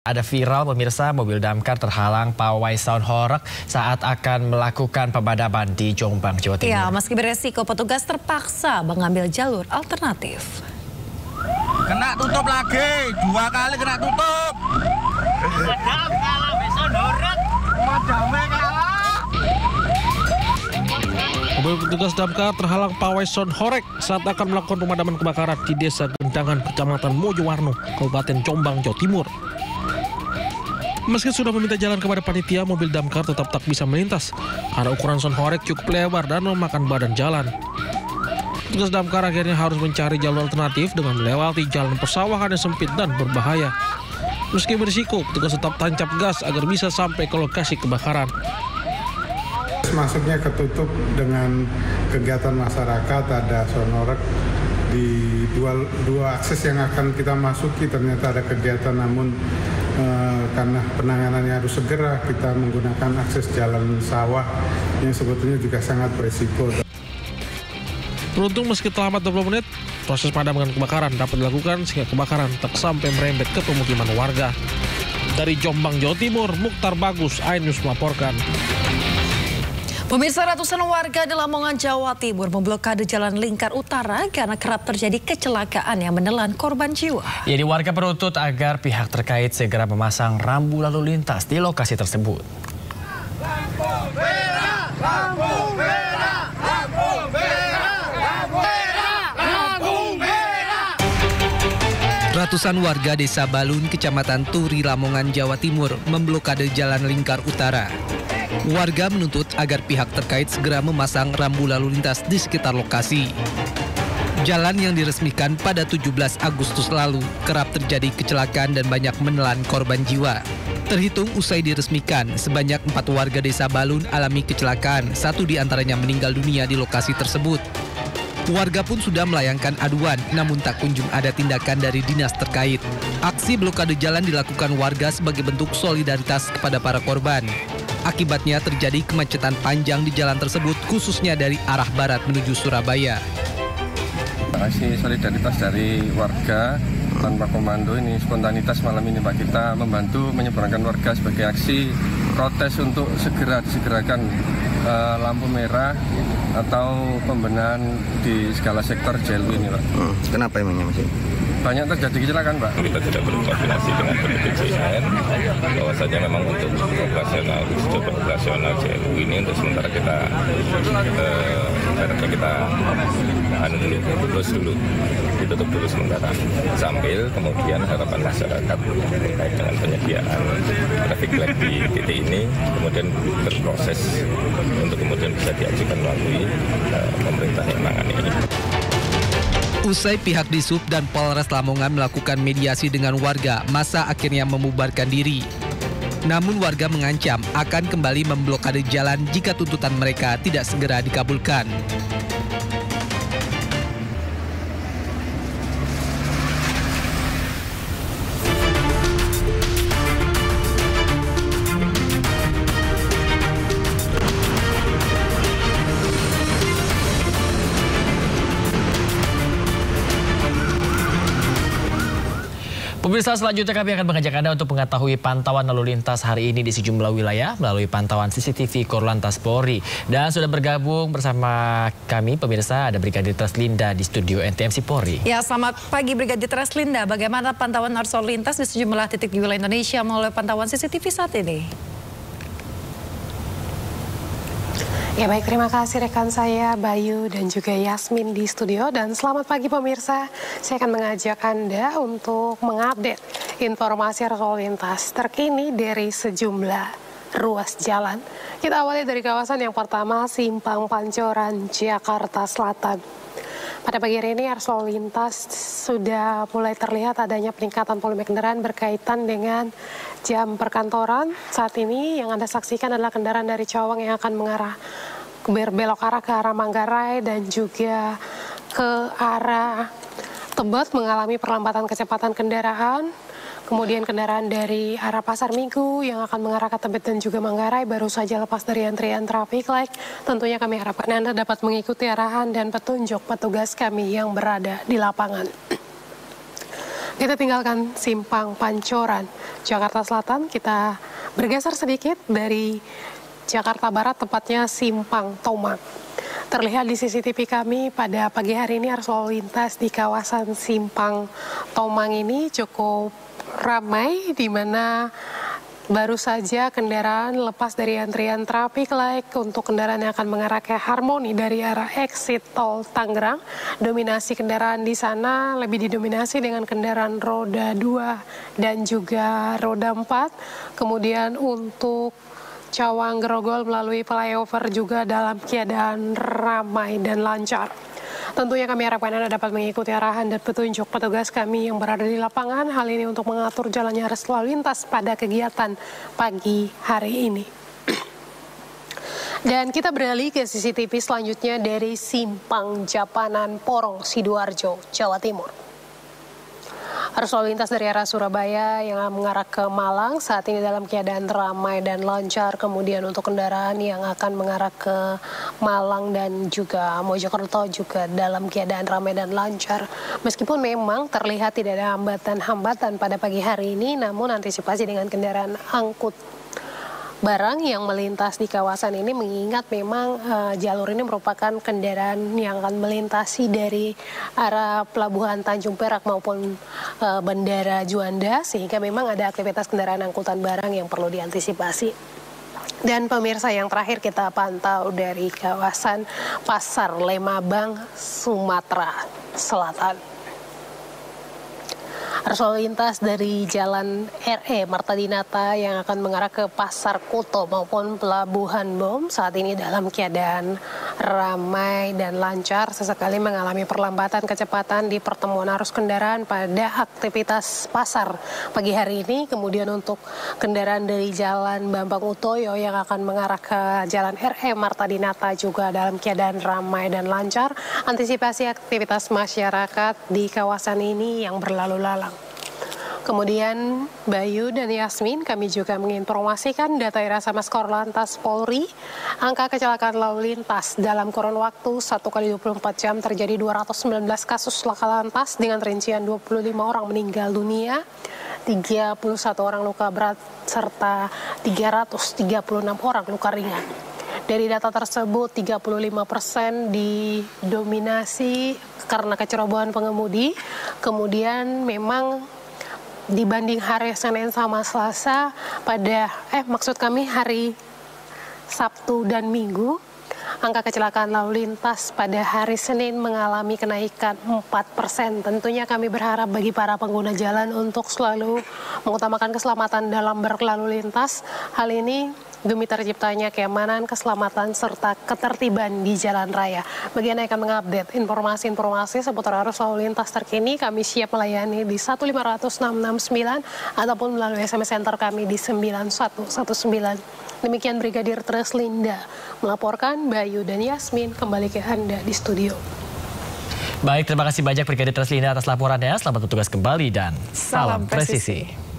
Ada viral pemirsa, mobil damkar terhalang pawai sound horeg saat akan melakukan pemadaman di Jombang, Jawa Timur. Ya, meski beresiko, petugas terpaksa mengambil jalur alternatif. Kena tutup lagi, 2 kali kena tutup. Mobil petugas damkar terhalang pawai sound horeg saat akan melakukan pemadaman kebakaran di Desa Gendangan, Kecamatan Mojowarno, Kabupaten Jombang, Jawa Timur. Meski sudah meminta jalan kepada panitia, mobil damkar tetap tak bisa melintas karena ukuran sound horeg cukup lebar dan memakan badan jalan. Petugas damkar akhirnya harus mencari jalur alternatif dengan melewati jalan persawahan yang sempit dan berbahaya. Meski berisiko, petugas tetap tancap gas agar bisa sampai ke lokasi kebakaran. Masuknya ketutup dengan kegiatan masyarakat, ada sound horeg di dua akses yang akan kita masuki. Ternyata ada kegiatan, namun karena penanganannya harus segera, kita menggunakan akses jalan sawah yang sebetulnya juga sangat berisiko. Beruntung meski terlambat 20 menit, proses pemadaman kebakaran dapat dilakukan sehingga kebakaran tak sampai merembet ke pemukiman warga. Dari Jombang, Jawa Timur, Mukhtar Bagus, iNews melaporkan. Pemirsa, ratusan warga di Lamongan, Jawa Timur memblokade Jalan Lingkar Utara karena kerap terjadi kecelakaan yang menelan korban jiwa. Jadi warga menuntut agar pihak terkait segera memasang rambu lalu lintas di lokasi tersebut. Lampu merah, lampu merah, lampu merah, lampu merah, lampu merah. Ratusan warga Desa Balun, Kecamatan Turi, Lamongan, Jawa Timur memblokade Jalan Lingkar Utara. Warga menuntut agar pihak terkait segera memasang rambu lalu lintas di sekitar lokasi. Jalan yang diresmikan pada 17 Agustus lalu kerap terjadi kecelakaan dan banyak menelan korban jiwa. Terhitung usai diresmikan, sebanyak 4 warga Desa Balun alami kecelakaan, 1 diantaranya meninggal dunia di lokasi tersebut. Warga pun sudah melayangkan aduan, namun tak kunjung ada tindakan dari dinas terkait. Aksi blokade jalan dilakukan warga sebagai bentuk solidaritas kepada para korban. Akibatnya terjadi kemacetan panjang di jalan tersebut, khususnya dari arah barat menuju Surabaya. Aksi solidaritas dari warga tanpa komando ini, spontanitas malam ini Pak, kita membantu menyeberangkan warga sebagai aksi protes untuk segera disegerakan lampu merah atau pembenahan di segala sektor JLU ini Pak. Kenapa emangnya Mas? Banyak terjadi kecelakaan Pak. Kita sudah berkoordinasi dengan BPJS bahwasanya memang untuk operasional JLU ini untuk sementara kita ditutup dulu sementara, sambil kemudian harapan masyarakat terkait dengan penyediaan traffic light di titik ini kemudian berproses untuk kemudian bisa diajukan melalui pemerintah yang menangani ini. Usai pihak Disub dan Polres Lamongan melakukan mediasi dengan warga, massa akhirnya membubarkan diri. Namun warga mengancam akan kembali memblokade jalan jika tuntutan mereka tidak segera dikabulkan. Pemirsa, selanjutnya kami akan mengajak Anda untuk mengetahui pantauan lalu lintas hari ini di sejumlah wilayah melalui pantauan CCTV Korlantas Polri. Dan sudah bergabung bersama kami, pemirsa, ada Brigadir Treslinda di studio NTMC Polri. Ya, selamat pagi Brigadir Treslinda. Bagaimana pantauan arus lalu lintas di sejumlah titik di wilayah Indonesia melalui pantauan CCTV saat ini? Ya baik, terima kasih rekan saya Bayu dan juga Yasmin di studio. Dan selamat pagi pemirsa, saya akan mengajak Anda untuk mengupdate informasi arus lalu lintas terkini dari sejumlah ruas jalan. Kita awali dari kawasan yang pertama, Simpang Pancoran, Jakarta Selatan. Pada pagi hari ini arus lalu lintas sudah mulai terlihat adanya peningkatan volume kendaraan berkaitan dengan jam perkantoran. Saat ini yang Anda saksikan adalah kendaraan dari Cawang yang akan mengarah berbelok arah ke arah Manggarai dan juga ke arah Tebet mengalami perlambatan kecepatan kendaraan. Kemudian kendaraan dari arah Pasar Minggu yang akan mengarah ke Tebet dan juga Manggarai baru saja lepas dari antrian traffic light. Tentunya kami harapkan Anda dapat mengikuti arahan dan petunjuk petugas kami yang berada di lapangan. Kita tinggalkan Simpang Pancoran, Jakarta Selatan. Kita bergeser sedikit dari Jakarta Barat, tepatnya Simpang Tomang. Terlihat di CCTV kami pada pagi hari ini arus lalu lintas di kawasan Simpang Tomang ini cukup ramai, di mana baru saja kendaraan lepas dari antrian traffic light untuk kendaraan yang akan mengarah ke Harmoni dari arah exit tol Tangerang. Dominasi kendaraan di sana lebih didominasi dengan kendaraan roda 2 dan juga roda 4. Kemudian untuk Cawang Grogol melalui flyover juga dalam keadaan ramai dan lancar. Tentunya kami harapkan Anda dapat mengikuti arahan dan petunjuk petugas kami yang berada di lapangan. Hal ini untuk mengatur jalannya arus lalu lintas pada kegiatan pagi hari ini. Dan kita beralih ke CCTV selanjutnya dari Simpang Japanan Porong, Sidoarjo, Jawa Timur. Arus lalu lintas dari arah Surabaya yang mengarah ke Malang saat ini dalam keadaan ramai dan lancar. Kemudian untuk kendaraan yang akan mengarah ke Malang dan juga Mojokerto juga dalam keadaan ramai dan lancar. Meskipun memang terlihat tidak ada hambatan-hambatan pada pagi hari ini, namun antisipasi dengan kendaraan angkut barang yang melintas di kawasan ini, mengingat memang jalur ini merupakan kendaraan yang akan melintasi dari arah Pelabuhan Tanjung Perak maupun Bandara Juanda, sehingga memang ada aktivitas kendaraan angkutan barang yang perlu diantisipasi. Dan pemirsa, yang terakhir kita pantau dari kawasan Pasar Lemabang, Sumatera Selatan. Arus lalu lintas dari Jalan RE Marta Dinata yang akan mengarah ke Pasar Kuto maupun Pelabuhan Bom saat ini dalam keadaan ramai dan lancar. Sesekali mengalami perlambatan kecepatan di pertemuan arus kendaraan pada aktivitas pasar pagi hari ini. Kemudian untuk kendaraan dari Jalan Bambang Utoyo yang akan mengarah ke Jalan RE Marta Dinata juga dalam keadaan ramai dan lancar. Antisipasi aktivitas masyarakat di kawasan ini yang berlalu lalang. Kemudian Bayu dan Yasmin, kami juga menginformasikan data Irasama Korlantas Polri. Angka kecelakaan lalu lintas dalam kurun waktu 1 kali 24 jam terjadi 219 kasus laka lantas dengan rincian 25 orang meninggal dunia, 31 orang luka berat, serta 336 orang luka ringan. Dari data tersebut, 35% didominasi karena kecerobohan pengemudi. Kemudian memang dibanding hari Senin sama Selasa, hari Sabtu dan Minggu, angka kecelakaan lalu lintas pada hari Senin mengalami kenaikan 4%. Tentunya kami berharap bagi para pengguna jalan untuk selalu mengutamakan keselamatan dalam berlalu lintas. Hal ini demi terciptanya keamanan, keselamatan, serta ketertiban di jalan raya. Bagi Anda yang akan mengupdate informasi-informasi seputar arus lalu lintas terkini, kami siap melayani di 1500669 ataupun melalui SMS Center kami di 9119. Demikian Brigadir Treslinda melaporkan. Bayu dan Yasmin kembali ke Anda di studio. Baik, terima kasih banyak Brigadir Treslinda atas laporannya. Selamat bertugas kembali dan salam presisi.